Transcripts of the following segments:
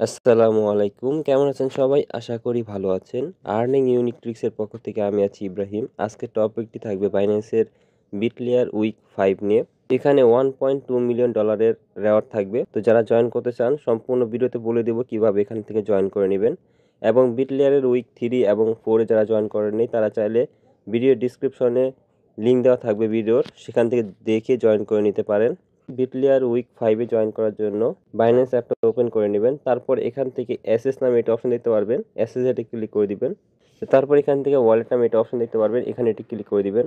আসসালামু আলাইকুম। কেমন আছেন সবাই? আশা করি ভালো আছেন। আর্নিং ইউনিক ট্রিক্সের পক্ষ থেকে আমি আছি ইব্রাহিম। আজকের টপিকটি থাকবে বাইন্যান্সের বিটলেয়ার উইক 5 নিয়ে। এখানে $1.2 মিলিয়ন ডলারের রেওয়ার্ড থাকবে। তো যারা জয়েন করতে চান সম্পূর্ণ ভিডিওতে বলে দেব কিভাবে এখান থেকে জয়েন করে নিবেন। এবং বিটলেয়ারের উইক 3 এবং 4 এ যারা জয়েন করেননি তারা চাইলে ভিডিও ডেসক্রিপশনে লিংক দেওয়া থাকবে ভিডিওর, সেখান থেকে দেখে জয়েন করে নিতে পারেন। বিটলেয়ার উইক 5 এ জয়েন করার জন্য বাইন্যান্স অ্যাপটা ওপেন করে নেবেন। তারপর এখান থেকে এসএস নামে একটা অপশন দেখতে পারবেন, এসএস এ ক্লিক করে দিবেন। তারপর এখান থেকে ওয়ালেট নামে একটা অপশন দেখতে পারবেন, এখানে এটি ক্লিক করে দিবেন।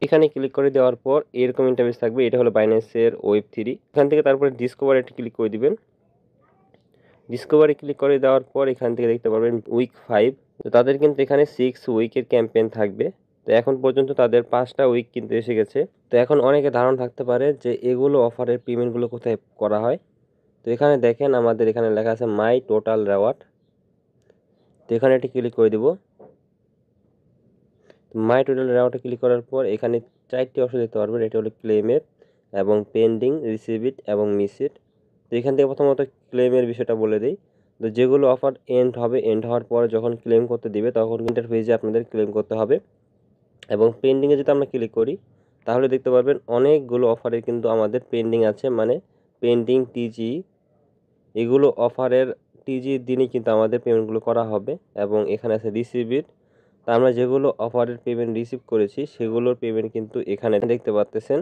এখানে ক্লিক করে দেওয়ার পর এরকম ইন্টারফেস থাকবে। এটা হলো বাইন্যান্সের ওয়েব 3। এখান থেকে তারপরে ডিসকভার এটি ক্লিক করে দিবেন। ডিসকভারি ক্লিক করে দেওয়ার পর এখান থেকে দেখতে পারবেন উইক 5। তো তাদের কিন্তু এখানে 6 উইকের ক্যাম্পেইন থাকবে। তো এখন পর্যন্ত তাদের 5টা উইক কিন্তু এসে গেছে। তো এখন অনেকে ধারণা থাকতে পারে যে এগুলো অফারের পেমেন্টগুলো কোথায় করা হয়। তো এখানে দেখেন আমাদের এখানে লেখা আছে মাই টোটাল রেওয়ার্ড। তো এখানে এটি ক্লিক করে দিব। মাই টোটাল রেওয়ার্ডে ক্লিক করার পর এখানে 4টি অপশন দেখতে পারবেন। এটা হলো ক্লেমের এবং পেন্ডিং, রিসিভ ইট এবং মিস ইট। তো এখান থেকে প্রথমত ক্লেমের বিষয়টা বলে দিই। তো যেগুলো অফার এন্ড হবে, এন্ড হওয়ার পর যখন ক্লেম করতে দিবে তখন ইন্টারফেসে আপনাদের ক্লেম করতে হবে। এবং পেন্ডিংয়ে যদি আমরা ক্লিক করি তাহলে দেখতে পারবেন অনেকগুলো অফারে কিন্তু আমাদের পেন্ডিং আছে, মানে পেন্ডিং টিজি, এগুলো অফারের টিজির দিনই কিন্তু আমাদের পেমেন্টগুলো করা হবে। এবং এখানে আছে রিসিভ ইট। তা আমরা যেগুলো অফারের পেমেন্ট রিসিভ করেছি সেগুলোর পেমেন্ট কিন্তু এখানে দেখতে পাচ্তেছেন।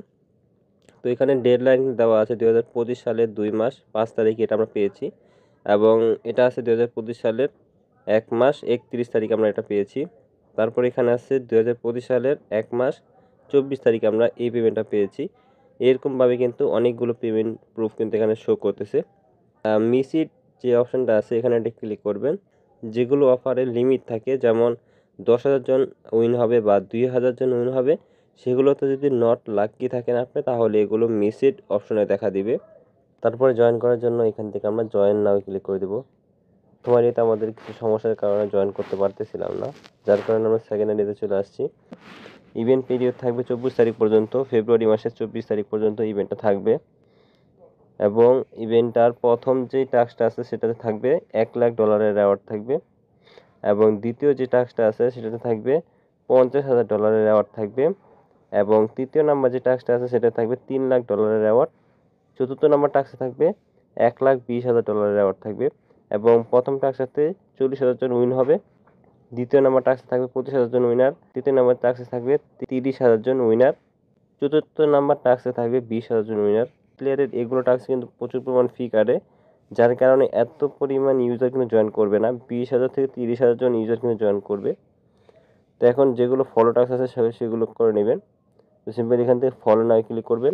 তো এখানে ডেডলাইন দেওয়া আছে 2025 সালের 2 মাস 5 তারিখ এটা আমরা পেয়েছি। এবং এটা আছে 2025 সালের 1 মাস 31 তারিখ আমরা এটা পেয়েছি। তারপর এখানে আছে 2025 সালের 1 মাস 24 তারিখ আমরা এই পেমেন্টটা পেয়েছি। এরকমভাবে কিন্তু অনেকগুলো পেমেন্ট প্রুফ কিন্তু এখানে শো করতেছে। মিসিট যে অপশনটা আছে এখানে একটা ক্লিক করবেন। যেগুলো অফারের লিমিট থাকে, যেমন 10,000 জন উইন হবে বা 2,000 জন উইন হবে, সেগুলোতে যদি নট লাকি থাকেন আপনি তাহলে এগুলো মিসিট অপশনে দেখা দিবে। তারপরে জয়েন করার জন্য এখান থেকে আমরা জয়েন নাও ক্লিক করে দেবো। তোমার এটা আমাদের কিছু সমস্যার কারণে জয়েন করতে পারতেছিলাম না, যার কারণে আমরা সেকেন্ড ডেতে চলে আসছি। ইভেন্ট পিরিয়ড থাকবে 24 তারিখ পর্যন্ত, ফেব্রুয়ারি মাসের 24 তারিখ পর্যন্ত ইভেন্টটা থাকবে। এবং ইভেন্টটার প্রথম যে টাস্কটা আছে সেটাতে থাকবে $1,00,000 রেওয়ার্ড থাকবে। এবং দ্বিতীয় যে টাস্কটা আছে সেটাতে থাকবে $50,000 রেওয়ার্ড থাকবে। এবং তৃতীয় নাম্বার যে টাস্কটা আছে সেটা থাকবে $3,00,000 রেওয়ার্ড। চতুর্থ নাম্বার টাস্কে থাকবে $1,20,000 রেওয়ার্ড থাকবে। এবং প্রথম টাস্কটাতে 40,000 জন উইন হবে। দ্বিতীয় নাম্বার টাস্কে থাকবে 25,000 জন উইনার। তৃতীয় নাম্বার টাস্কে থাকবে 30,000 জন উইনার। চতুর্থ নাম্বার টাস্কে থাকবে 20,000 জন উইনার। প্লেয়ারের এগুলো টাস্ক কিন্তু প্রচুর পরিমাণ ফি কাটে, যার কারণে এত পরিমাণ ইউজার কিন্তু জয়েন করবে না। 20,000 থেকে 30,000 জন ইউজার কিন্তু জয়েন করবে। তো এখন যেগুলো ফলো টাস্ক আছে সেগুলো করে নেবেন। তো সিম্পলি এখান থেকে ফলো নাও ক্লিক করবেন,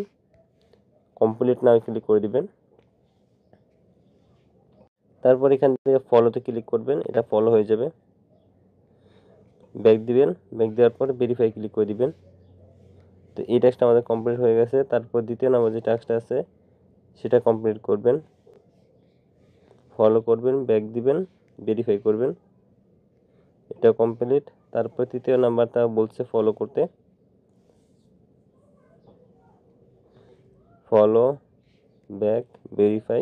কমপ্লিট নাও ক্লিক করে দিবেন। তারপর এখান থেকে ফলোতে ক্লিক করবেন, এটা ফলো হয়ে যাবে। ব্যাক দিবেন, ব্যাক দেওয়ার পর ভেরিফাই ক্লিক করে দিবেন। তো এই টাস্কটা আমাদের কমপ্লিট হয়ে গেছে। তারপর দ্বিতীয় নাম্বার যে টাস্কটা আছে সেটা কমপ্লিট করবেন, ফলো করবেন, ব্যাক দিবেন, ভেরিফাই করবেন, এটা কমপ্লিট। তারপর তৃতীয় নাম্বারটা বলছে ফলো করতে, ফলো, ব্যাক, ভেরিফাই,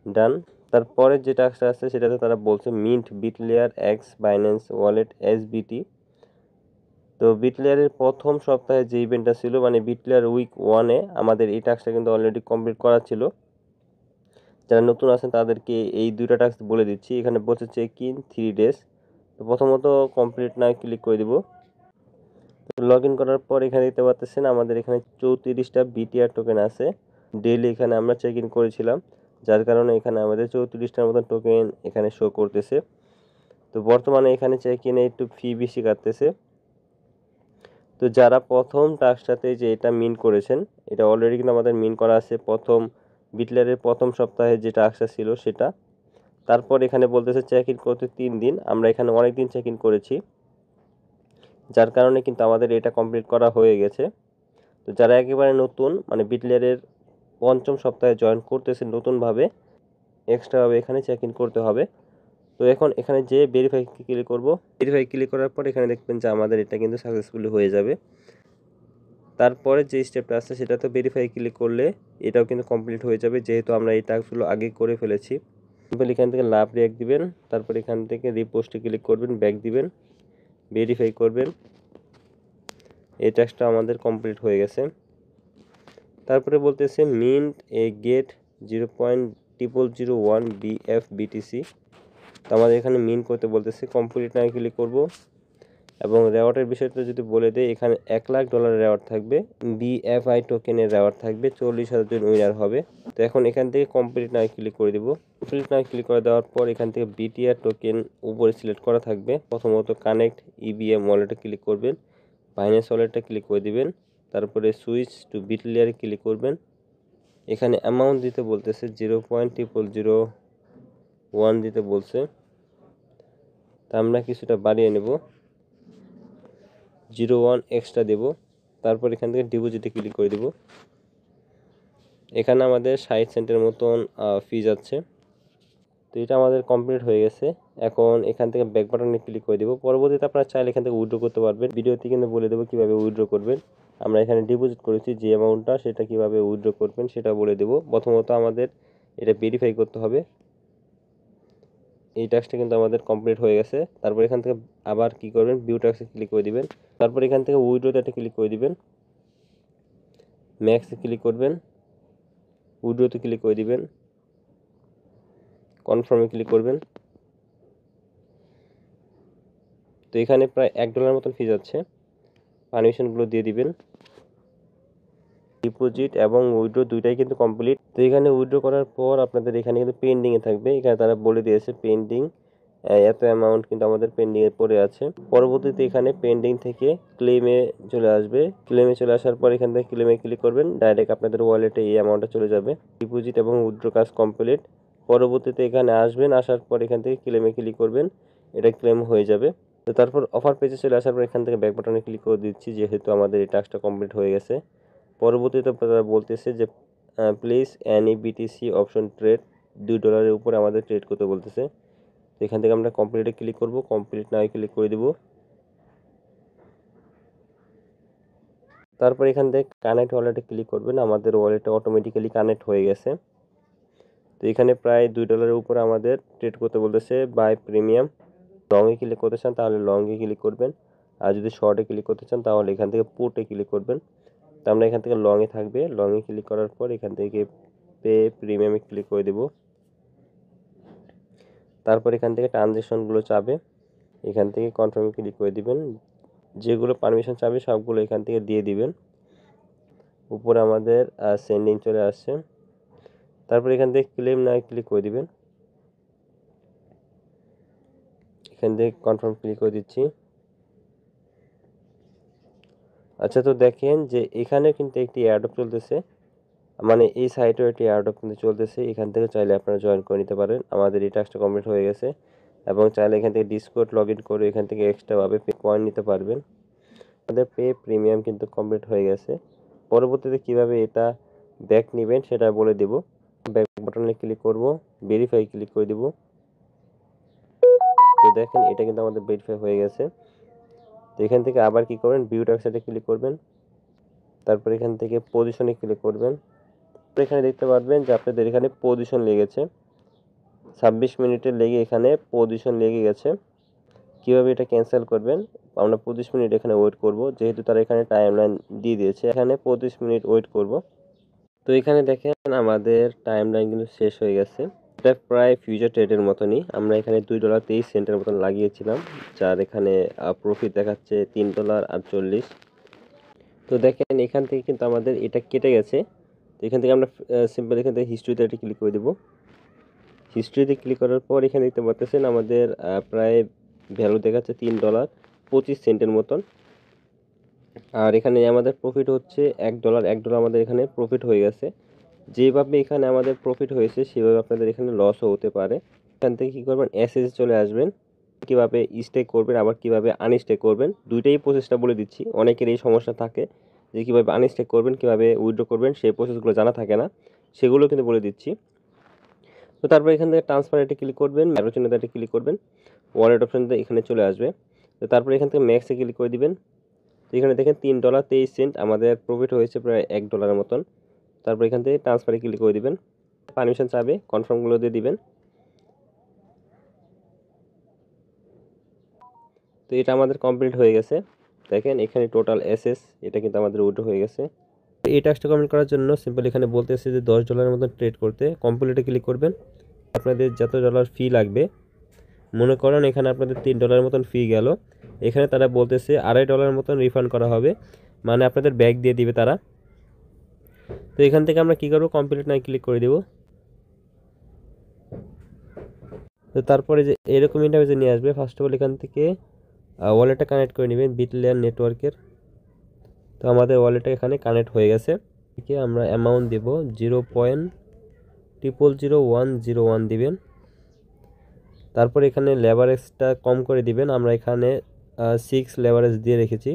ডান। তারপরে যে টাস্কটা আছে সেটাতে তারা বলছে mint Bitlayer X Binance wallet SBT. তো বিটলেয়ারের প্রথম সপ্তাহে যে ইভেন্টটা ছিল, মানে বিটলেয়ার উইক 1-এ আমাদের এই টাস্কটা কিন্তু অলরেডি কমপ্লিট করা ছিল। যারা নতুন আছেন তাদেরকে এই দুইটা টাস্ক বলে দিচ্ছি। এখানে বলছে চেক ইন 3 ডেজ। তো প্রথমত কমপ্লিট নাও ক্লিক করে দিব। লগ ইন করার পর এখানে দেখতে পাচ্ছেন আমাদের এখানে 34টা বিটিআর টোকেন আছে। ডেইলি এখানে আমরা চেক ইন করেছিলাম, যার কারণে এখানে আমাদের 34টার মতন টোকেন এখানে শো করতেছে। তো বর্তমানে এখানে চেক ইনে একটু ফি বেশি কাটতেছে। তো যারা প্রথম টাস্কটাতে যে এটা মিন করেছেন, এটা অলরেডি কিন্তু আমাদের মিন করা আছে প্রথম বিটলেয়ারের প্রথম সপ্তাহে যে টাস্কটা ছিল সেটা। তারপর এখানে বলতেছে চেক ইন করতে 3 দিন, আমরা এখানে অনেক দিন চেক ইন করেছি, যার কারণে কিন্তু আমাদের এটা কমপ্লিট করা হয়ে গেছে। তো যারা একেবারে নতুন, মানে বিটলেয়ারের পঞ্চম সপ্তাহে জয়েন করতেছে নতুনভাবে, এক্সট্রাভাবে এখানে চেক ইন করতে হবে। তো এখন এখানে যে ভেরিফাই ক্লিক করব, ভেরিফাই ক্লিক করার পর এখানে দেখবেন যে আমাদের এটা কিন্তু সাকসেসফুলি হয়ে যাবে। তারপরে যে স্টেপটা আছে সেটা তো ভেরিফাই ক্লিক করলে এটাও কিন্তু কমপ্লিট হয়ে যাবে, যেহেতু আমরা এই টাস্কগুলো আগে করে ফেলেছি। সিম্পল এখান থেকে লাভ রিঅ্যাক্ট দিবেন, তারপর এখান থেকে রিপোস্টে ক্লিক করবেন, ব্যাক দিবেন, ভেরিফাই করবেন। এই টাস্কটা আমাদের কমপ্লিট হয়ে গেছে। তারপরে বলতেছে মিন্ট এ গেট 0.0001 BF BTC। তো আমাদের এখানে মিন্ট করতে বলতেছে, কমপ্লিট না ক্লিক করব। এবং রেওয়ার্ডের বিষয়টা যদি বলে দেয়, এখানে $1,00,000 রেওয়ার্ড থাকবে, BFI টোকেনের রেওয়ার্ড থাকবে, 40,000 জন উইনার হবে। তো এখন এখান থেকে কমপ্লিট না ক্লিক করে দেব। কমপ্লিট না ক্লিক করে দেওয়ার পর এখান থেকে BTR টোকেন উপরে সিলেক্ট করা থাকবে। প্রথমত কানেক্ট EVM ওয়ালেটে ক্লিক করবেন, বাইন্যান্স ওয়ালেটে ক্লিক করে দিবেন, তারপরে সুইচ টু বিটলেয়ারে ক্লিক করবেন। এখানে অ্যামাউন্ট দিতে বলতেছে 0.0001 দিতে বলছে, তা আমরা কিছুটা বাড়িয়ে নেব, 0.1 এক্সট্রা দেব। তারপর এখান থেকে ডিপোজিটে ক্লিক করে দেব। এখানে আমাদের 60 সেন্টের মতন ফি যাচ্ছে। তো এটা আমাদের কমপ্লিট হয়ে গেছে। এখন এখান থেকে ব্যাক বাটনে ক্লিক করে দেব। পরবর্তীতে আপনারা চাইলে এখান থেকে উইথড্র করতে পারবেন। ভিডিওতে কিন্তু বলে দেবো কীভাবে উইথড্র করবেন। আমরা এখানে ডিপোজিট করেছি যে অ্যামাউন্টটা, সেটা কীভাবে উইথড্র করবেন সেটা বলে দেব। প্রথমত আমাদের এটা ভেরিফাই করতে হবে। এই টাস্কটা কিন্তু আমাদের কমপ্লিট হয়ে গেছে। তারপর এখান থেকে আবার কি করবেন, ভিউ টাস্কে ক্লিক করে দিবেন। তারপর এখান থেকে উইথড্রোতে ক্লিক করে দিবেন, ম্যাক্সে ক্লিক করবেন, উইথড্রোতে ক্লিক করে দিবেন, কনফার্মে ক্লিক করবেন। তো এখানে প্রায় $1 মতন ফি যাচ্ছে, পারমিশনগুলো দিয়ে দিবেন। ডিপোজিট এবং উইথড্র দুইটাই কিন্তু কমপ্লিট। তো এখানে উইথড্র করার পর আপনাদের এখানে কিন্তু পেন্ডিংয়ে থাকবে। এখানে তারা বলে দিয়েছে পেন্ডিং, এত অ্যামাউন্ট কিন্তু আমাদের পেন্ডিংয়ে পড়ে আছে। পরবর্তীতে এখানে পেন্ডিং থেকে ক্লেমে চলে আসবে। ক্লেমে চলে আসার পর এখান থেকে ক্লেমে ক্লিক করবেন, ডাইরেক্ট আপনাদের ওয়ালেটে এই অ্যামাউন্টটা চলে যাবে। ডিপোজিট এবং উইথড্র কাজ কমপ্লিট। পরবর্তীতে এখানে আসবেন, আসার পর এখান থেকে ক্লেমে ক্লিক করবেন, এটা ক্লেম হয়ে যাবে। তো তারপর অফার পেজে চলে আসার পর এখান থেকে ব্যাক বাটনে ক্লিক করে দিচ্ছি, যেহেতু আমাদের এই টাস্কটা কমপ্লিট হয়ে গেছে। পরবর্তীতে তারা বলতেছে যে please any BTC option trade, $2 উপরে আমাদের ট্রেড করতে বলতেছে। তো এখান থেকে আমরা কমপ্লিটে ক্লিক করব, কমপ্লিট না ক্লিক করে দেব। তারপর এখান থেকে কানেক্ট ওয়ালেটে ক্লিক করবেন, আমাদের ওয়ালেটে অটোমেটিক্যালি কানেক্ট হয়ে গেছে। তো এখানে প্রায় $2 উপরে আমাদের ট্রেড করতে বলতেছে বাই প্রিমিয়াম। লংয়ে ক্লিক করতে চান তাহলে লংয়ে ক্লিক করবেন, আর যদি শর্টে ক্লিক করতে চান তাহলে এখান থেকে পুটে ক্লিক করবেন। তো আমরা এখান থেকে লংয়ে থাকবে, লংয়ে ক্লিক করার পর এখান থেকে পে প্রিমিয়ামে ক্লিক করে দেব। তারপর এখান থেকে ট্রানজ্যাকশনগুলো চাবে, এখান থেকে কনফার্মে ক্লিক করে দিবেন। যেগুলো পারমিশন চাবে সবগুলো এখান থেকে দিয়ে দিবেন। উপরে আমাদের সেন্ডিং চলে আসছে। তারপর এখান থেকে ক্লেম না ক্লিক করে দিবেন, এখান থেকে কনফার্ম ক্লিক করে দিচ্ছি। আচ্ছা, তো দেখেন যে এখানে কিন্তু একটি এয়ারড্রপ চলতেছে, মানে এই সাইটেও একটি এয়ারড্রপ কিন্তু চলতেছে। এখান থেকে চাইলে আপনারা জয়েন করে নিতে পারেন। আমাদের এই টাস্কটা কমপ্লিট হয়ে গেছে, এবং চাইলে এখান থেকে ডিসকর্ড লগ ইন করে এখান থেকে এক্সট্রাভাবে কয়েন নিতে পারবেন। আমাদের পে প্রিমিয়াম কিন্তু কমপ্লিট হয়ে গেছে। পরবর্তীতে কিভাবে এটা ব্যাক নেবেন সেটা বলে দেব। ব্যাক বাটনে ক্লিক করব, ভেরিফাই ক্লিক করে দেব। তো দেখেন এটা কিন্তু আমাদের ভেরিফাই হয়ে গেছে। তো এখান থেকে আবার কি করবেন, ভিউ টাস্কে ক্লিক করবেন, তারপর এখান থেকে পজিশনে ক্লিক করবেন। এখানে দেখতে পারবেন যে আপনাদের এখানে পজিশন লেগেছে, 26 মিনিটের লেগে এখানে পজিশন লেগে গেছে। কিভাবে এটা ক্যান্সেল করবেন, আমরা 25 মিনিট এখানে ওয়েট করব, যেহেতু তারা এখানে টাইমলাইন দিয়ে দিয়েছে। এখানে 25 মিনিট ওয়েট করব। তো এখানে দেখেন আমাদের টাইমলাইন কিন্তু শেষ হয়ে গেছে। এটা প্রায় ফিউচার ট্রেডের মতনই। আমরা এখানে $2.23 মতন লাগিয়েছিলাম, যার এখানে প্রফিট দেখাচ্ছে $3.48। তো দেখেন এখান থেকে কিন্তু আমাদের এটা কেটে গেছে। তো এখান থেকে আমরা সিম্পল এখান থেকে হিস্ট্রিতে এটা ক্লিক করে দেব। হিস্ট্রিতে ক্লিক করার পর এখানে দেখতে পাচ্ছেন আমাদের প্রায় ভ্যালু দেখাচ্ছে $3.25 মতন। আর এখানে আমাদের প্রফিট হচ্ছে $1 আমাদের এখানে প্রফিট হয়ে গেছে। যেভাবে এখানে আমাদের প্রফিট হয়েছে সেভাবে আপনাদের এখানে লসও হতে পারে। এখান থেকে কী করবেন, এসএসে চলে আসবেন, কীভাবে স্টেক করবেন আবার কীভাবে আনস্টেক করবেন দুইটাই প্রসেসটা বলে দিচ্ছি। অনেকের এই সমস্যা থাকে যে কীভাবে আনস্টেক করবেন, কীভাবে উইথড্র করবেন, সেই প্রসেসগুলো জানা থাকে না, সেগুলো কিন্তু বলে দিচ্ছি। তো তারপর এখান থেকে ট্রান্সফার এটা ক্লিক করবেন, ম্যারো চিহ্নতে ক্লিক করবেন, ওয়ালেট অপশনতে এখানে চলে আসবে। তো তারপর এখান থেকে ম্যাক্সে ক্লিক করে দিবেন। তো এখানে দেখেন $3.23 আমাদের প্রফিট হয়েছে প্রায় $1 মতন। তারপর এখান থেকে ট্রান্সফারে ক্লিক করে দিবেন, পারমিশন চাবে, কনফার্মগুলো দিয়ে দিবেন। তো এটা আমাদের কমপ্লিট হয়ে গেছে। দেখেন এখানে টোটাল এসএস এটা কিন্তু আমাদের উইথড্র হয়ে গেছে। এই টাস্কটা কমপ্লিট করার জন্য সিম্পল এখানে বলতেছে যে $10 মতন ট্রেড করতে কমপ্লিটে ক্লিক করবেন। আপনাদের যত ডলার ফি লাগবে, মনে করেন এখানে আপনাদের $3 মতন ফি গেল, এখানে তারা বলতেছে $2.5 মতন রিফান্ড করা হবে, মানে আপনাদের ব্যাক দিয়ে দিবে তারা। তো এখান থেকে আমরা কী করবো, কমপ্লিট নাই ক্লিক করে দেব। তো তারপরে যে এরকম ইন্টারফেসে নিয়ে আসবে, ফার্স্ট অফ অল এখান থেকে ওয়ালেটটা কানেক্ট করে নেবেন বিটলেয়ার নেটওয়ার্কের। তো আমাদের ওয়ালেটটা এখানে কানেক্ট হয়ে গেছে। ঠিক আমরা অ্যামাউন্ট দেব 0.000101 দিবেন। তারপর এখানে লেভারেজটা কম করে দিবেন, আমরা এখানে 6 লেভারেজ দিয়ে রেখেছি।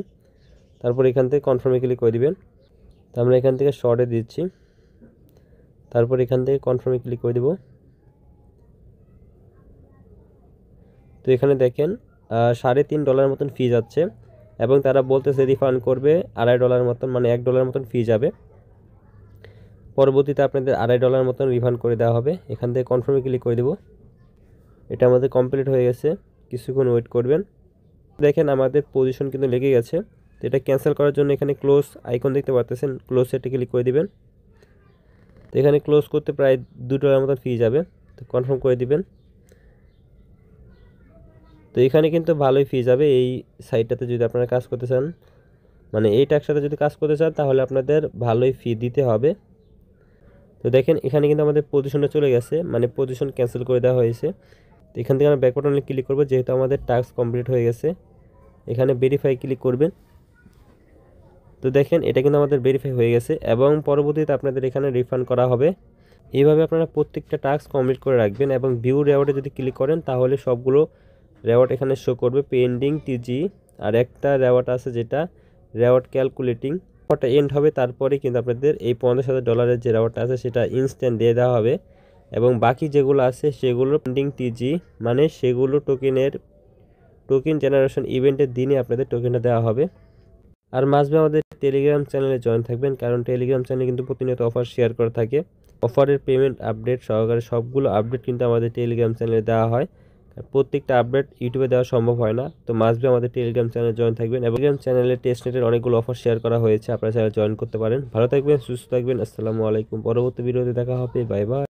তারপর এখান থেকে কনফার্মে ক্লিক করে দিবেন। তো আমরা এখান থেকে শর্টে দিচ্ছি, তারপর এখান থেকে কনফার্মে ক্লিক করে দেব। তো এখানে দেখেন $3.5 মতন ফি যাচ্ছে এবং তারা বলতেছে রিফান্ড করবে $2.5 মতন, মানে $1 মতন ফি যাবে। পরবর্তীতে আপনাদের $2.5 মতন রিফান্ড করে দেওয়া হবে। এখান থেকে কনফার্মে ক্লিক করে দেব। এটা আমাদের কমপ্লিট হয়ে গেছে, কিছুক্ষণ ওয়েট করবেন। দেখেন আমাদের পজিশন কিন্তু লেগে গেছে। তো এটা ক্যান্সেল করার জন্য এখানে ক্লোজ আইকন দেখতে পাচ্ছেন, ক্লোজ সেটে ক্লিক করে দিবেন। তো এখানে ক্লোজ করতে প্রায় $2 মতন ফি যাবে, তো কনফার্ম করে দিবেন। তো এখানে কিন্তু ভালোই ফি যাবে এই সাইটটাতে যদি আপনারা কাজ করতে চান, মানে এই টাস্কটাতে যদি কাজ করতে চান তাহলে আপনাদের ভালোই ফি দিতে হবে। তো দেখেন এখানে কিন্তু আমাদের পজিশনটা চলে গেছে, মানে পজিশন ক্যান্সেল করে দেওয়া হয়েছে। তো এখান থেকে আমরা ব্যাক বাটনে ক্লিক করব, যেহেতু আমাদের টাস্ক কমপ্লিট হয়ে গেছে। এখানে ভেরিফাই ক্লিক করবেন। তো দেখেন এটা কিন্তু আমাদের ভেরিফাই হয়ে গেছে এবং পরবর্তীতে আপনাদের এখানে রিফান্ড করা হবে। এইভাবে আপনারা প্রত্যেকটা টাস্ক কমপ্লিট করে রাখবেন এবং ভিউ রেওয়ার্ডে যদি ক্লিক করেন তাহলে সবগুলো রেওয়ার্ড এখানে শো করবে, পেন্ডিং, টিজি, আর একটা রেওয়ার্ড আছে যেটা রেওয়ার্ড ক্যালকুলেটিং। ওটা এন্ড হবে, তারপরে কিন্তু আপনাদের এই $50,000 যে রেওয়ার্ডটা আছে সেটা ইনস্ট্যান্ট দিয়ে দেওয়া হবে এবং বাকি যেগুলো আছে সেগুলো পেন্ডিং টিজি, মানে সেগুলো টোকেন জেনারেশন ইভেন্টের দিনে আপনাদের টোকেনটা দেওয়া হবে। আর মাঝবে আমাদের টেলিগ্রাম চ্যানেলে জয়েন থাকবেন, কারণ টেলিগ্রাম চ্যানেলে কিন্তু প্রতিনিয়ত অফার শেয়ার করে থাকে। অফারের পেমেন্ট আপডেট সহকারে সবগুলো আপডেট কিন্তু আমাদের টেলিগ্রাম চ্যানেলে দেওয়া হয়। প্রত্যেকটা আপডেট ইউটিউবে দেওয়া সম্ভব হয় না, তো মাঝবে আমাদের টেলিগ্রাম চ্যানেলে জয়েন থাকবেন। এবং টেলিগ্রাম চ্যানেলে টেস্টনেটের অনেকগুলো অফার শেয়ার করা হয়েছে, আপনারা চ্যানেলে জয়েন করতে পারেন। ভালো থাকবেন, সুস্থ থাকবেন। আসসালামু আলাইকুম। পরবর্তী ভিডিওতে দেখা হবে। Bye bye.